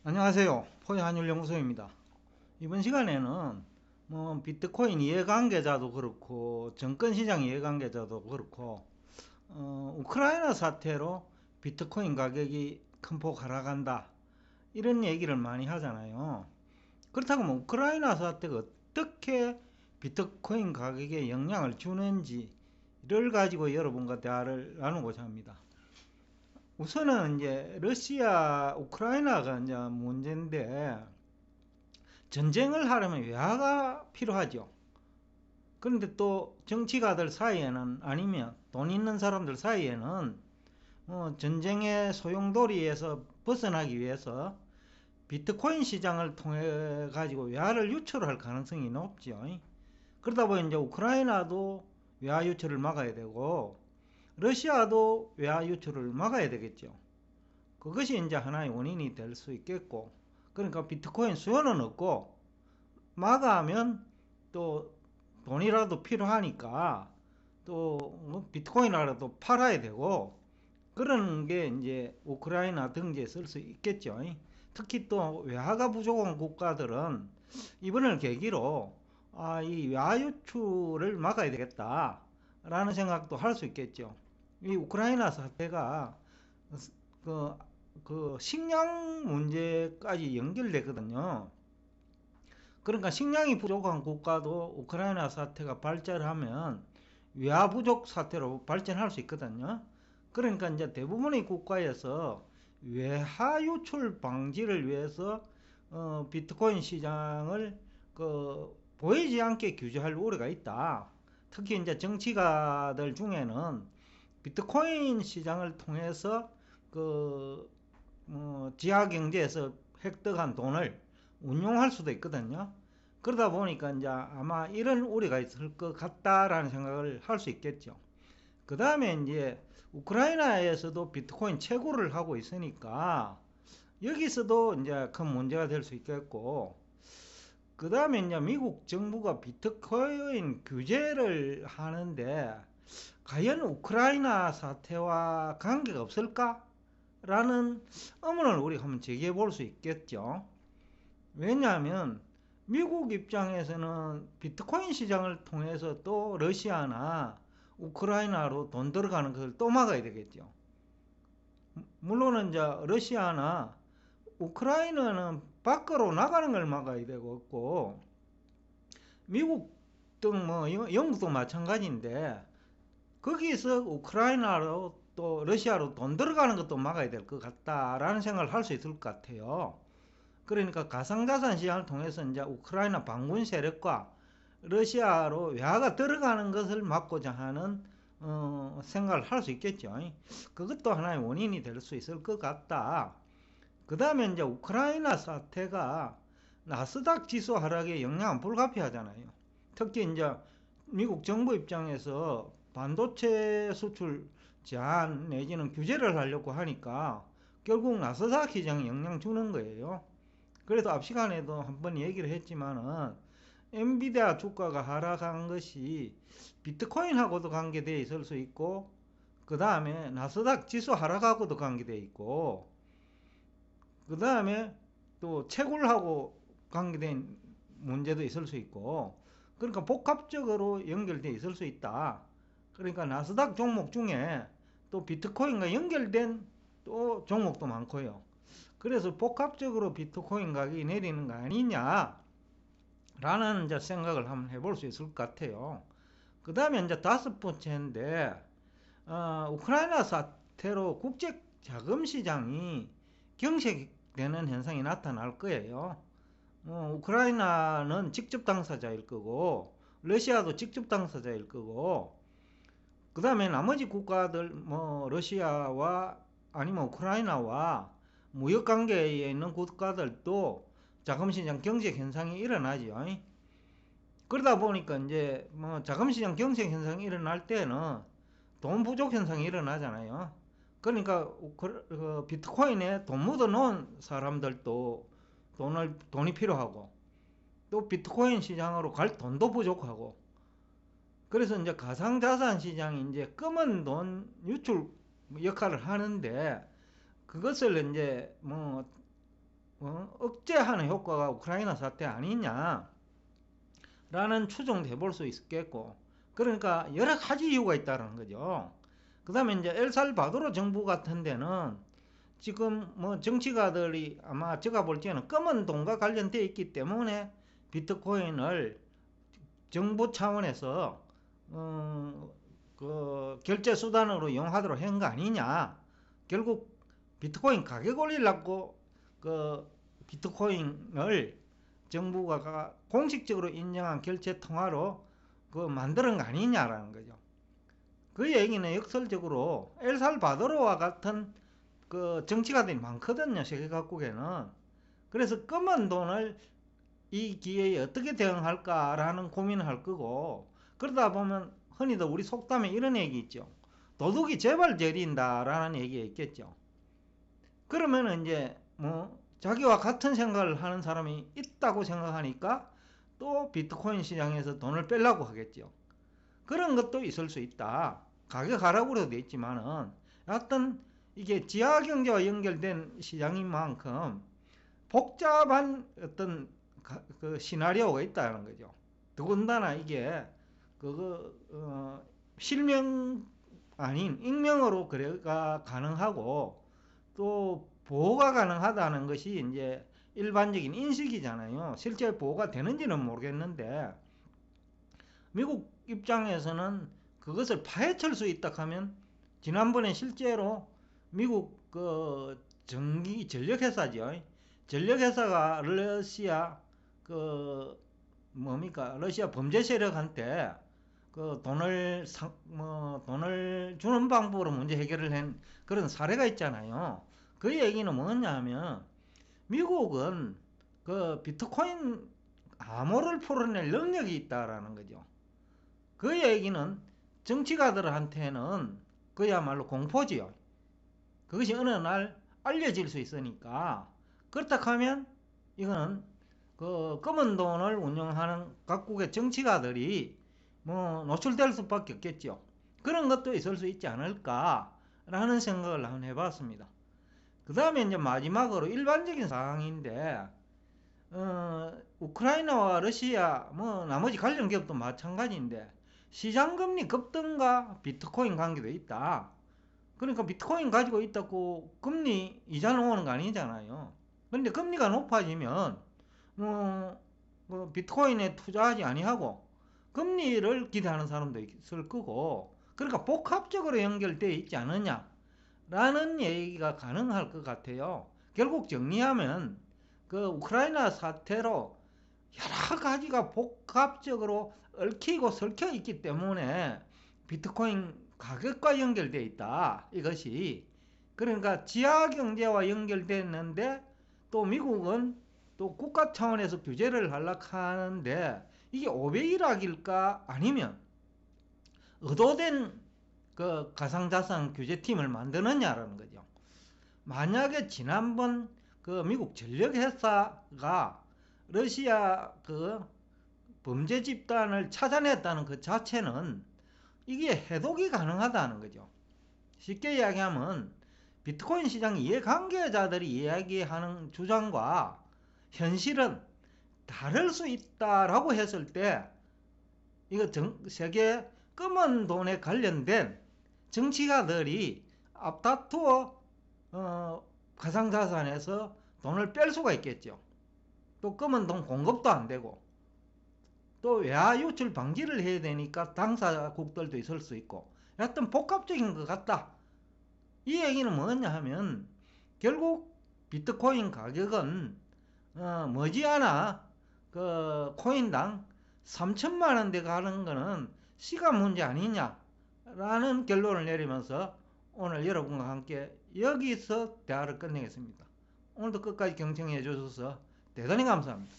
안녕하세요. 포유한율연구소입니다. 이번 시간에는 비트코인 이해관계자도 그렇고 정권시장 이해관계자도 그렇고 우크라이나 사태로 비트코인 가격이 큰 폭 하락한다 이런 얘기를 많이 하잖아요. 그렇다고 우크라이나 사태가 어떻게 비트코인 가격에 영향을 주는지를 가지고 여러분과 대화를 나누고자 합니다. 우선은 이제 러시아 우크라이나가 이제 문제인데, 전쟁을 하려면 외화가 필요하죠. 그런데 또 정치가들 사이에는, 아니면 돈 있는 사람들 사이에는 전쟁의 소용돌이에서 벗어나기 위해서 비트코인 시장을 통해 가지고 외화를 유출할 가능성이 높죠. 그러다 보니 이제 우크라이나도 외화 유출을 막아야 되고 러시아도 외화 유출을 막아야 되겠죠. 그것이 이제 하나의 원인이 될 수 있겠고, 그러니까 비트코인 수요는 없고 마감하면 또 돈이라도 필요하니까 또 비트코인이라도 팔아야 되고, 그런 게 이제 우크라이나 등지에 쓸 수 있겠죠. 특히 또 외화가 부족한 국가들은 이번을 계기로 이 외화 유출을 막아야 되겠다 라는 생각도 할 수 있겠죠. 이 우크라이나 사태가 그, 그 식량 문제까지 연결되거든요. 그러니까 식량이 부족한 국가도 우크라이나 사태가 발전하면 외화 부족 사태로 발전할 수 있거든요. 그러니까 이제 대부분의 국가에서 외화 유출 방지를 위해서 비트코인 시장을 보이지 않게 규제할 우려가 있다. 특히 이제 정치가들 중에는 비트코인 시장을 통해서 지하 경제에서 획득한 돈을 운용할 수도 있거든요. 그러다 보니까 이제 아마 이런 우려가 있을 것 같다라는 생각을 할 수 있겠죠. 그 다음에 이제 우크라이나에서도 비트코인 채굴을 하고 있으니까 여기서도 이제 큰 문제가 될 수 있겠고, 그 다음에 이제 미국 정부가 비트코인 규제를 하는데 과연 우크라이나 사태와 관계가 없을까? 라는 의문을 우리가 한번 제기해 볼 수 있겠죠. 왜냐하면 미국 입장에서는 비트코인 시장을 통해서 또 러시아나 우크라이나로 돈 들어가는 것을 또 막아야 되겠죠. 물론은 이제 러시아나 우크라이나는 밖으로 나가는 걸 막아야 되고, 미국 등 영국도 마찬가지인데 거기서 우크라이나로 또 러시아로 돈 들어가는 것도 막아야 될 것 같다라는 생각을 할 수 있을 것 같아요. 그러니까 가상자산 시장을 통해서 이제 우크라이나 반군 세력과 러시아로 외화가 들어가는 것을 막고자 하는 생각을 할 수 있겠죠. 그것도 하나의 원인이 될 수 있을 것 같다. 그 다음에 이제 우크라이나 사태가 나스닥 지수 하락에 영향은 불가피하잖아요. 특히 이제 미국 정부 입장에서 반도체 수출 제한 내지는 규제를 하려고 하니까 결국 나스닥 시장에 영향 주는 거예요. 그래서 앞 시간에도 한번 얘기를 했지만은 엔비디아 주가가 하락한 것이 비트코인하고도 관계되어 있을 수 있고, 그 다음에 나스닥 지수 하락하고도 관계되어 있고, 그 다음에 또 채굴하고 관계된 문제도 있을 수 있고, 그러니까 복합적으로 연결되어 있을 수 있다. 그러니까 나스닥 종목 중에 또 비트코인과 연결된 또 종목도 많고요. 그래서 복합적으로 비트코인 가격이 내리는 거 아니냐 라는 이제 생각을 한번 해볼 수 있을 것 같아요. 그 다음에 이제 다섯 번째인데, 우크라이나 사태로 국제 자금 시장이 경색되는 현상이 나타날 거예요. 우크라이나는 직접 당사자일 거고 러시아도 직접 당사자일 거고, 그 다음에 나머지 국가들 러시아와 아니면 우크라이나와 무역 관계에 있는 국가들도 자금시장 경색 현상이 일어나죠. 그러다 보니까 이제 자금시장 경색 현상이 일어날 때는 돈 부족 현상이 일어나잖아요. 그러니까 비트코인에 돈 묻어 놓은 사람들도 돈이 필요하고, 또 비트코인 시장으로 갈 돈도 부족하고, 그래서 이제 가상자산 시장이 이제 검은 돈 유출 역할을 하는데, 그것을 이제 억제하는 효과가 우크라이나 사태 아니냐라는 추정도 해볼 수 있겠고, 그러니까 여러 가지 이유가 있다는 거죠. 그 다음에 이제 엘살바도르 정부 같은 데는 지금 뭐 정치가들이 아마 제가 볼 때는 검은 돈과 관련되어 있기 때문에 비트코인을 정부 차원에서 그 결제 수단으로 이용하도록 한 거 아니냐. 결국 비트코인 가격 올리려고 그 비트코인을 정부가 공식적으로 인정한 결제 통화로 그 만드는 거 아니냐라는 거죠. 그 얘기는 역설적으로 엘살바도르와 같은 그 정치가들이 많거든요, 세계 각국에는. 그래서 검은 돈을 이 기회에 어떻게 대응할까라는 고민을 할 거고, 그러다 보면 흔히들 우리 속담에 이런 얘기 있죠. 도둑이 제발 저린다라는 얘기가 있겠죠. 그러면 이제 뭐 자기와 같은 생각을 하는 사람이 있다고 생각하니까 또 비트코인 시장에서 돈을 빼려고 하겠죠. 그런 것도 있을 수 있다. 가격 하락으로 돼 있지만은 하여튼 이게 지하 경제와 연결된 시장인 만큼 복잡한 어떤 그 시나리오가 있다는 거죠. 더군다나 이게 실명 아닌 익명으로 거래가 가능하고 또 보호가 가능하다는 것이 이제 일반적인 인식이잖아요. 실제 보호가 되는지는 모르겠는데 미국 입장에서는 그것을 파헤칠 수 있다 하면 지난번에 실제로 미국 그 전력회사죠. 전력회사가 러시아 그 뭡니까 러시아 범죄 세력한테 그 돈을 주는 방법으로 문제 해결을 한 그런 사례가 있잖아요. 그 얘기는 뭐냐면 미국은 그 비트코인 암호를 풀어낼 능력이 있다라는 거죠. 그 얘기는 정치가들한테는 그야말로 공포지요. 그것이 어느 날 알려질 수 있으니까. 그렇다 하면 이거는 그 검은 돈을 운영하는 각국의 정치가들이 뭐 노출될 수밖에 없겠죠. 그런 것도 있을 수 있지 않을까라는 생각을 한번 해봤습니다. 그 다음에 이제 마지막으로 일반적인 상황인데 우크라이나와 러시아 뭐 나머지 관련 기업도 마찬가지인데 시장금리 급등과 비트코인 관계도 있다. 그러니까 비트코인 가지고 있다고 금리 이자 나오는 거 아니잖아요. 근데 금리가 높아지면 비트코인에 투자하지 아니하고 금리를 기대하는 사람도 있을 거고, 그러니까 복합적으로 연결되어 있지 않느냐라는 얘기가 가능할 것 같아요. 결국 정리하면 그 우크라이나 사태로 여러 가지가 복합적으로 얽히고 설켜 있기 때문에 비트코인 가격과 연결되어 있다. 이것이 그러니까 지하 경제와 연결됐는데 또 미국은 또 국가 차원에서 규제를 하려고 하는데 이게 오배일학일까 아니면 의도된 그 가상자산 규제팀을 만드느냐라는 거죠. 만약에 지난번 그 미국 전력회사가 러시아 그 범죄 집단을 찾아냈다는 그 자체는 이게 해독이 가능하다는 거죠. 쉽게 이야기하면 비트코인 시장 이해관계자들이 이야기하는 주장과 현실은 다를 수 있다라고 했을 때 이거 세계 검은 돈에 관련된 정치가들이 앞다투어 가상자산에서 돈을 뺄 수가 있겠죠. 또 검은 돈 공급도 안 되고 또 외화 유출 방지를 해야 되니까 당사국들도 있을 수 있고 하여튼 복합적인 것 같다. 이 얘기는 뭐냐 하면 결국 비트코인 가격은 머지않아 그 코인당 3천만 원대 가는 거는 시간 문제 아니냐라는 결론을 내리면서 오늘 여러분과 함께 여기서 대화를 끝내겠습니다. 오늘도 끝까지 경청해 주셔서 대단히 감사합니다.